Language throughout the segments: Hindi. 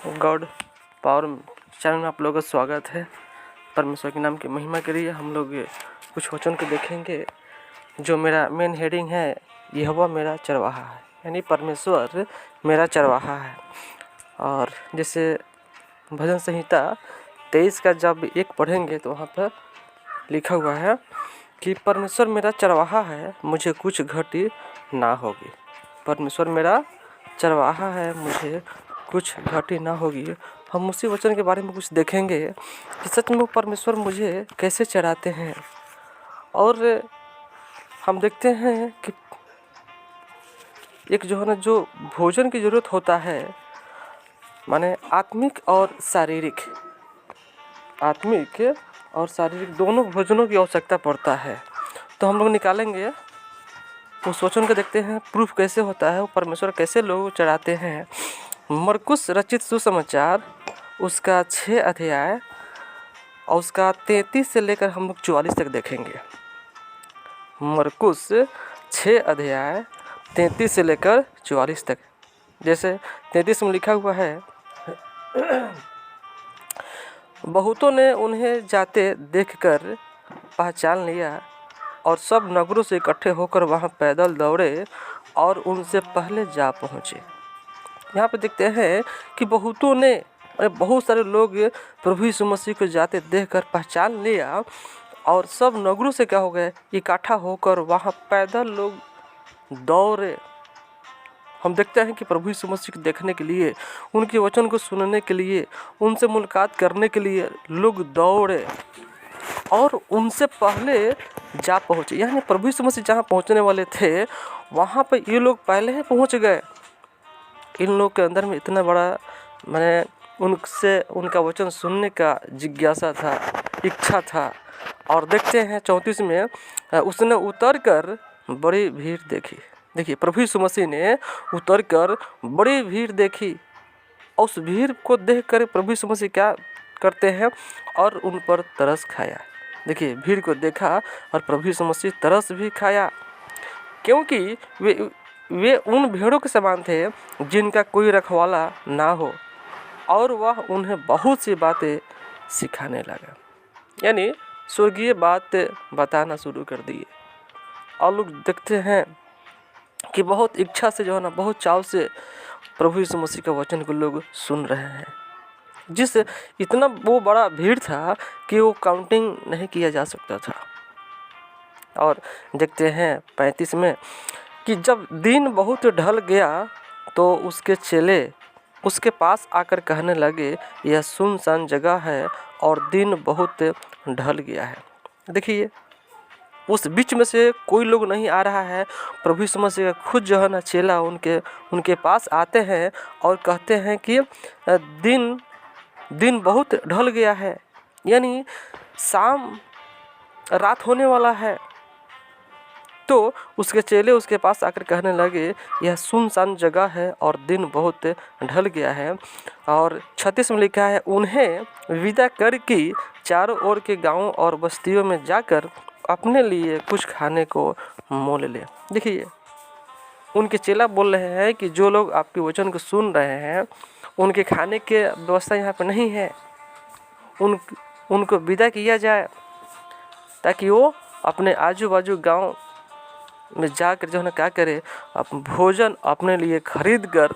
गॉड पावर चैनल में आप लोगों का स्वागत है। परमेश्वर के नाम की महिमा के लिए हम लोग कुछ वचन को देखेंगे। जो मेरा मेन हेडिंग है, यहोवा मेरा चरवाहा है, यानी परमेश्वर मेरा चरवाहा है। और जैसे भजन संहिता 23 का जब 1 पढ़ेंगे तो वहाँ पर लिखा हुआ है कि परमेश्वर मेरा चरवाहा है, मुझे कुछ घटी ना होगी। परमेश्वर मेरा चरवाहा है, मुझे कुछ घटी ना होगी। हम उसी वचन के बारे में कुछ देखेंगे कि सच में परमेश्वर मुझे कैसे चराते हैं। और हम देखते हैं कि एक जो है ना, जो भोजन की ज़रूरत होता है, माने आत्मिक और शारीरिक दोनों भोजनों की आवश्यकता पड़ता है। तो हम लोग निकालेंगे उस वचन को, देखते हैं प्रूफ कैसे होता है, वो परमेश्वर कैसे लोग चढ़ाते हैं। मरकुस रचित सुसमाचार उसका 6 अध्याय और उसका 33 से लेकर हम लोग 44 तक देखेंगे। मरकुस 6 अध्याय 33 से लेकर 44 तक। जैसे 33 में लिखा हुआ है, बहुतों ने उन्हें जाते देखकर पहचान लिया और सब नगरों से इकट्ठे होकर वहां पैदल दौड़े और उनसे पहले जा पहुँचे। यहाँ पे देखते हैं कि बहुतों ने, बहुत सारे लोग प्रभु यीशु मसीह को जाते देखकर पहचान लिया और सब नगरों से क्या हो गए, इकट्ठा होकर वहाँ पैदल लोग दौड़े। हम देखते हैं कि प्रभु यीशु मसीह को देखने के लिए, उनके वचन को सुनने के लिए, उनसे मुलाकात करने के लिए लोग दौड़े और उनसे पहले जा पहुँचे। यानी प्रभु यीशु मसीह जहाँ पहुँचने वाले थे वहाँ पर ये लोग पहले ही पहुँच गए। इन लोग के अंदर में इतना बड़ा मैंने उनसे उनका वचन सुनने का जिज्ञासा था, इच्छा था। और देखते हैं 34 में, उसने उतर कर बड़ी भीड़ देखी। देखिए, प्रभु यीशु मसीह ने उतर कर बड़ी भीड़ देखी और उस भीड़ को देखकर प्रभु यीशु मसीह क्या करते हैं, और उन पर तरस खाया। देखिए, भीड़ को देखा और प्रभु यीशु मसीह तरस भी खाया, क्योंकि वे उन भेड़ों के समान थे जिनका कोई रखवाला ना हो, और वह उन्हें बहुत सी बातें सिखाने लगा। यानी स्वर्गीय बात बताना शुरू कर दिए। और लोग देखते हैं कि बहुत इच्छा से जो है ना, बहुत चाव से प्रभु यीशु मसीह का वचन को लोग सुन रहे हैं। जिस इतना वो बड़ा भीड़ था कि वो काउंटिंग नहीं किया जा सकता था। और देखते हैं 35 में कि जब दिन बहुत ढल गया तो उसके चेले उसके पास आकर कहने लगे, यह सुनसान जगह है और दिन बहुत ढल गया है। देखिए, उस बीच में से कोई लोग नहीं आ रहा है। प्रभु यीशु मसीह का खुद जो है ना चेला उनके पास आते हैं और कहते हैं कि दिन बहुत ढल गया है, यानी रात होने वाला है। तो उसके चेले उसके पास आकर कहने लगे, यह सुनसान जगह है और दिन बहुत ढल गया है। और 36 में लिखा है, उन्हें विदा करके चारों ओर के गांवों और बस्तियों में जाकर अपने लिए कुछ खाने को मोल ले। देखिए, उनके चेला बोल रहे हैं कि जो लोग आपके वचन को सुन रहे हैं उनके खाने के व्यवस्था यहाँ पर नहीं है, उनको विदा किया जाए ताकि वो अपने आजू बाजू गाँव में जाकर जो है ना क्या करे, भोजन अपने लिए खरीद कर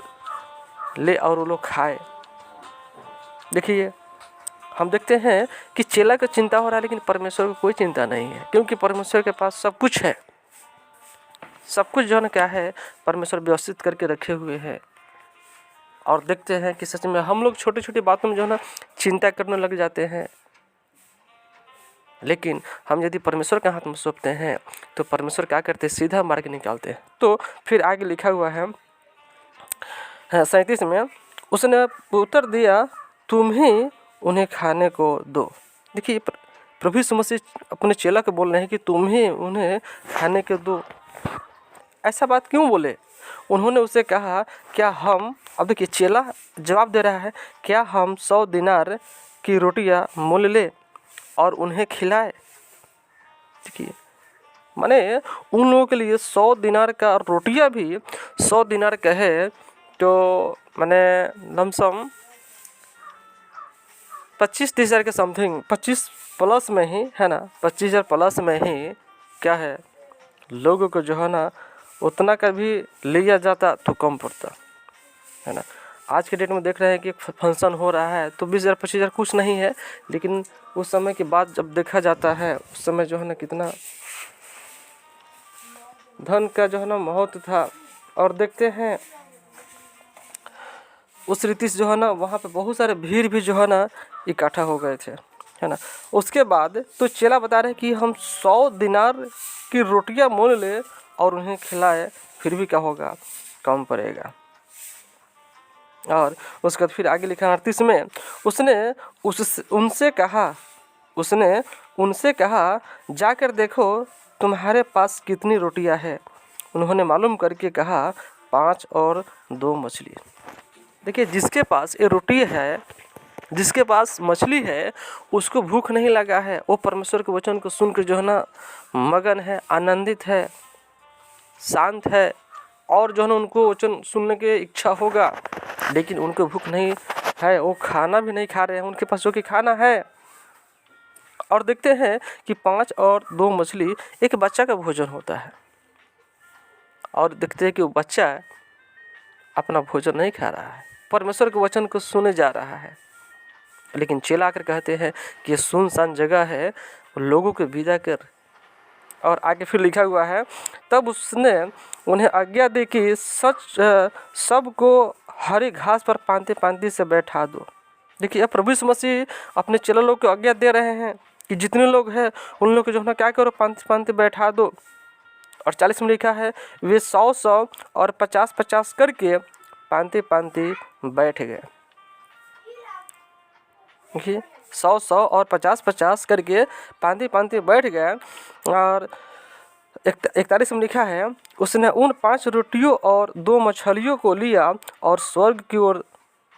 ले और वो लोग खाए। देखिए, हम देखते हैं कि चेला को चिंता हो रहा है, लेकिन परमेश्वर को कोई चिंता नहीं है, क्योंकि परमेश्वर के पास सब कुछ है। सब कुछ जो है ना क्या है, परमेश्वर व्यवस्थित करके रखे हुए हैं। और देखते हैं कि सच में हम लोग छोटी छोटी बातों में जो है ना चिंता करने लग जाते हैं, लेकिन हम यदि परमेश्वर के हाथ में सौंपते हैं तो परमेश्वर क्या करते हैं, सीधा मार्ग निकालते हैं। तो फिर आगे लिखा हुआ है 37 में, उसने उत्तर दिया, तुम ही उन्हें खाने को दो। देखिए, प्रभु यीशु मसीह अपने चेला को बोल रहे हैं कि तुम ही उन्हें खाने को दो। ऐसा बात क्यों बोले? उन्होंने उसे कहा, क्या हम, अब देखिए चेला जवाब दे रहा है, क्या हम 100 दिनार की रोटियां मोल ले और उन्हें खिलाए? देखिए, माने उन लोगों के लिए 100 दिनार का रोटियां भी 100 दिनार कहे तो माने लमसम 25-30 हज़ार के समथिंग, 25 प्लस में ही है ना, 25,000 प्लस में ही क्या है, लोगों को जो है ना उतना का भी लिया जाता तो कम पड़ता है ना। आज के डेट में देख रहे हैं कि फंक्शन हो रहा है तो 20,000 25,000 कुछ नहीं है, लेकिन उस समय के बाद जब देखा जाता है उस समय जो है ना कितना धन का जो है ना महत्व था। और देखते हैं उस रीति से जो है ना वहाँ पे बहुत सारे भीड़ भी जो है ना इकट्ठा हो गए थे, है ना। उसके बाद तो चेला बता रहे कि हम 100 दिनार की रोटियां मोल ले और उन्हें खिलाए, फिर भी क्या होगा, कम पड़ेगा। और उसके बाद फिर आगे लिखा 38 में, उसने उनसे कहा जाकर देखो तुम्हारे पास कितनी रोटियां हैं। उन्होंने मालूम करके कहा 5 और 2 मछली। देखिए, जिसके पास ये रोटी है, जिसके पास मछली है, उसको भूख नहीं लगा है, वो परमेश्वर के वचन को सुनकर जो है ना मगन है, आनंदित है, शांत है, और जो है ना उनको वचन सुनने की इच्छा होगा। लेकिन उनको भूख नहीं है, वो खाना भी नहीं खा रहे हैं, उनके पास जो कि खाना है। और देखते हैं कि 5 और 2 मछली एक बच्चा का भोजन होता है। और देखते हैं कि वो बच्चा अपना भोजन नहीं खा रहा है, परमेश्वर के वचन को सुने जा रहा है। लेकिन चेला आकर कहते हैं कि ये सुनसान जगह है, लोगों को विदा कर। और आगे फिर लिखा हुआ है, तब उसने उन्हें आज्ञा दी कि सबको हरी घास पर पांति पांति से बैठा दो। देखिए, अब प्रभु यीशु मसीह अपने चेला लोग को आज्ञा दे रहे हैं कि जितने लोग हैं उन लोग को जो है ना क्या करो, पांति पांति बैठा दो। और 40 में लिखा है, वे 100 और 50 करके पांति पांति बैठ गए। देखिए, 100 और 50 करके पांति पांति बैठ गए। और 41 में लिखा है, उसने उन 5 रोटियों और 2 मछलियों को लिया और स्वर्ग की ओर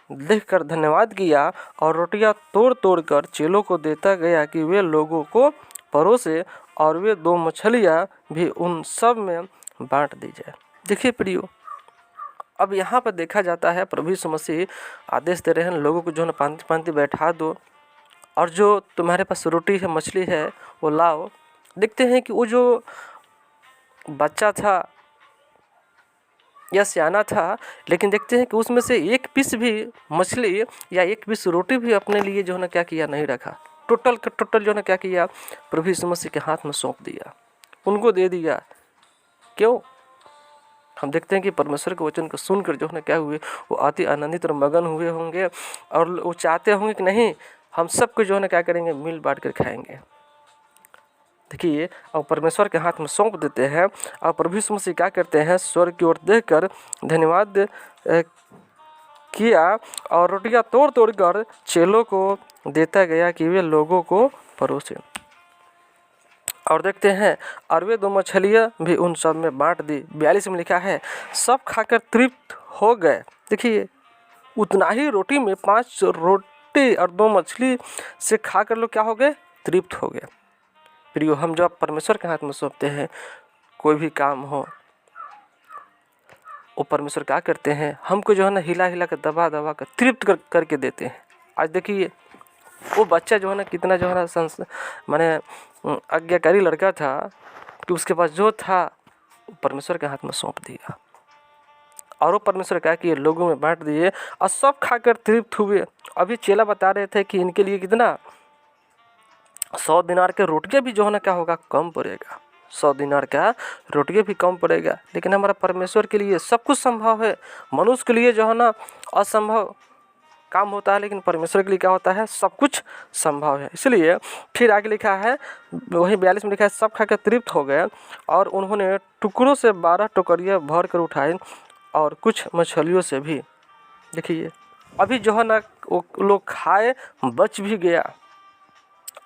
देखकर धन्यवाद किया और रोटियां तोड़ तोड़ कर चेलों को देता गया कि वे लोगों को परोसे, और वे 2 मछलियां भी उन सब में बांट दी जाए। देखिए प्रियो, अब यहाँ पर देखा जाता है प्रभु यीशु मसीह आदेश दे रहे हैं लोगों को जो है पांति पांति बैठा दो, और जो तुम्हारे पास रोटी है, मछली है, वो लाओ। देखते हैं कि वो जो बच्चा था या सियाना था, लेकिन देखते हैं कि उसमें से एक पीस भी मछली या एक पीस रोटी भी अपने लिए जो है ना क्या किया, नहीं रखा। टोटल का टोटल जो है ना क्या किया, प्रभु यीशु मसीह के हाथ में सौंप दिया, उनको दे दिया। क्यों? हम देखते हैं कि परमेश्वर के वचन को सुनकर जो है ना क्या हुए, वो अति आनंदित और मगन हुए होंगे, और वो चाहते होंगे कि नहीं, हम सबको जो है ना क्या करेंगे, मिल बांट कर खाएंगे। देखिए, और परमेश्वर के हाथ में सौंप देते हैं। और प्रभु यीशु मसीह क्या करते हैं, स्वर्ग की ओर देखकर धन्यवाद किया और रोटियां तोड़ तोड़ कर चेलों को देता गया कि वे लोगों को परोसे। और देखते हैं, और वे 2 मछलियां भी उन सब में बांट दी। 42 में लिखा है, सब खाकर तृप्त हो गए। देखिए, उतना ही रोटी में 5 रोटी और 2 मछली से खाकर लोग क्या हो गए, तृप्त हो गए। प्रियो, हम जब परमेश्वर के हाथ में सौंपते हैं कोई भी काम हो, वो परमेश्वर क्या करते हैं, हमको जो है ना हिला हिला कर दबा दबा कर तृप्त करके देते हैं। आज देखिए, वो बच्चा जो है ना कितना जो है ना माने आज्ञाकारी लड़का था कि उसके पास जो था परमेश्वर के हाथ में सौंप दिया, और वो परमेश्वर क्या किए, लोगों में बांट दिए, और सब खाकर तृप्त हुए। अभी चेला बता रहे थे कि इनके लिए कितना, 100 दिनार के रोटियां भी जो है ना क्या होगा, कम पड़ेगा। 100 दिनार का रोटियां भी कम पड़ेगा। लेकिन हमारा परमेश्वर के लिए सब कुछ संभव है। मनुष्य के लिए जो है ना असंभव काम होता है, लेकिन परमेश्वर के लिए क्या होता है, सब कुछ संभव है। इसलिए फिर आगे लिखा है, वही 42 में लिखा है, सब खाकर तृप्त हो गए और उन्होंने टुकड़ों से 12 टोकरियाँ भर कर उठाई और कुछ मछलियों से भी। देखिए, अभी जो है ना वो लोग खाए, बच भी गया।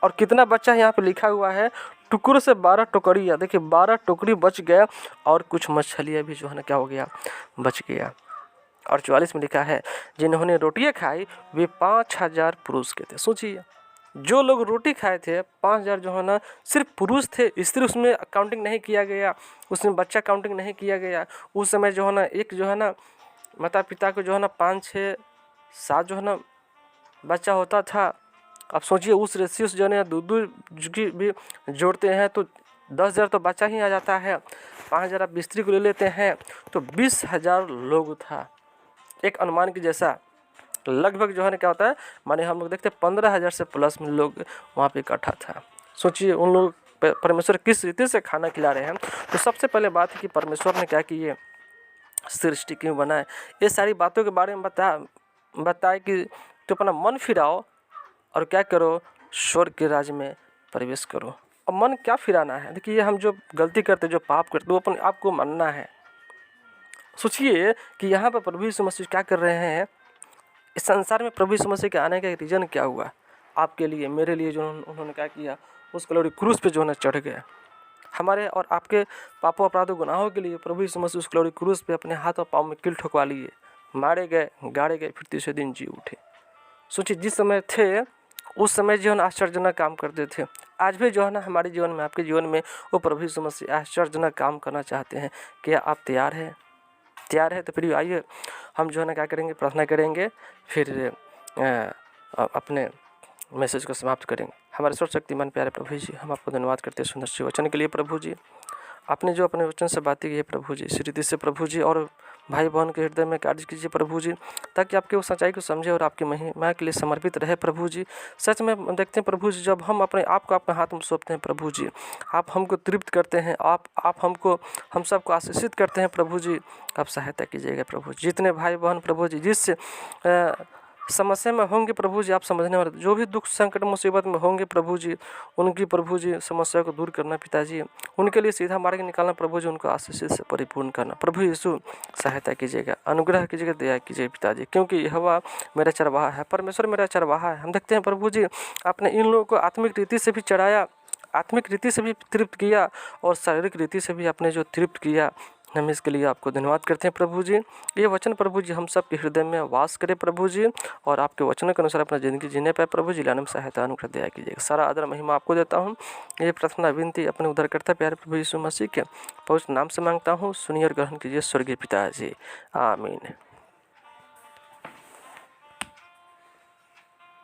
और कितना बच्चा यहाँ पे लिखा हुआ है, टुकड़ों से 12 टोकरियाँ। देखिए, 12 टोकरी बच गया और कुछ मछलियाँ भी जो है ना क्या हो गया, बच गया। और 44 में लिखा है, जिन्होंने रोटियां खाई वे 5,000 पुरुष के थे। सोचिए, जो लोग रोटी खाए थे 5,000 जो है ना सिर्फ पुरुष थे, स्त्री उसमें काउंटिंग नहीं किया गया, उसमें बच्चा काउंटिंग नहीं किया गया। उस समय जो है ना एक जो है ना माता पिता को जो है ना 5, 6, 7 जो है ना बच्चा होता था, अब सोचिए उस रेशियो से जो है दूध की भी जोड़ते हैं तो 10,000 तो बचा ही आ जाता है। 5,000 आप बिस्त्री को ले लेते हैं तो 20,000 लोग था। एक अनुमान की जैसा लगभग जो है ना क्या होता है, माने हम लोग देखते हैं 15,000 से प्लस में लोग वहाँ पे इकट्ठा था। सोचिए उन लोग परमेश्वर किस रीति से खाना खिला रहे हैं। तो सबसे पहले बात है कि परमेश्वर ने क्या की ये सृष्टि क्यों बनाए, ये सारी बातों के बारे में बताए कि तो अपना मन फिराओ और क्या करो, स्वर्ग के राज्य में प्रवेश करो। अब मन क्या फिराना है, देखिए हम जो गलती करते जो पाप करते वो अपने आप को मानना है। सोचिए कि यहाँ पर प्रभु यीशु मसीह क्या कर रहे हैं, इस संसार में प्रभु यीशु मसीह के आने का रीज़न क्या हुआ, आपके लिए मेरे लिए जो उन्होंने क्या किया, उस कलोरी क्रूस पे जो है चढ़ गया। हमारे और आपके पापों अपराधों गुनाहों के लिए प्रभु यीशु मसीह उस कलोरी क्रूस पे अपने हाथ और पाँव में कील ठोकवा लिए, मारे गए, गाड़े गए, फिर तीसरे दिन जी उठे। सोचिए जिस समय थे उस समय जो है ना आश्चर्यजनक काम करते थे। आज भी जो है ना हमारे जीवन में, आपके जीवन में वो प्रभु यीशु मसीह आश्चर्यजनक काम करना चाहते हैं। क्या आप तैयार हैं? तैयार है तो फिर आइए हम जो है ना क्या करेंगे, प्रार्थना करेंगे, फिर अपने मैसेज को समाप्त करेंगे। हमारे सर्वशक्तिमान प्यारे प्रभु जी, हम आपको धन्यवाद करते हैं सुंदर सी वचन के लिए। प्रभु जी आपने जो अपने वचन से बातें की है प्रभु जी, इस रीति से प्रभु जी और भाई बहन के हृदय में कार्य कीजिए प्रभु जी, ताकि आपके वो सच्चाई को समझे और आपकी महिमा के लिए समर्पित रहे प्रभु जी। सच में देखते हैं प्रभु जी, जब हम अपने आप को आपके हाथ में सौंपते हैं प्रभु जी, आप हमको तृप्त करते हैं, आप हमको हम सबको आशीषित करते हैं प्रभु जी। आप सहायता कीजिएगा प्रभु जी। जितने भाई बहन प्रभु जी जिस समस्या में होंगे प्रभु जी, आप समझने वाले, जो भी दुख संकट मुसीबत में होंगे प्रभु जी, उनकी प्रभु जी समस्या को दूर करना पिताजी, उनके लिए सीधा मार्ग निकालना प्रभु जी, उनको आशीष से परिपूर्ण करना प्रभु यीशु सहायता कीजिएगा, अनुग्रह कीजिएगा, दया कीजिए पिताजी, क्योंकि यहोवा मेरा चरवाहा है, परमेश्वर मेरा चरवाहा है। हम देखते हैं प्रभु जी आपने इन लोगों को आत्मिक रीति से भी चढ़ाया, आत्मिक रीति से भी तृप्त किया और शारीरिक रीति से भी आपने जो तृप्त किया, हम इसके लिए आपको धन्यवाद करते हैं प्रभु जी। ये वचन प्रभु जी हम सब के हृदय में वास करे प्रभु जी, और आपके वचनों के अनुसार अपना ज़िंदगी जीने पाए प्रभु जी। लाने में सहायता अनुग्रह दया कीजिएगा। सारा आदर महिमा आपको देता हूँ। ये प्रार्थना विनती अपने उद्धारकर्ता प्यारे प्रभु यीशु मसीह के पवित्र नाम से मांगता हूँ, सुनिए और ग्रहण कीजिए स्वर्गीय पिताजी, आमीन।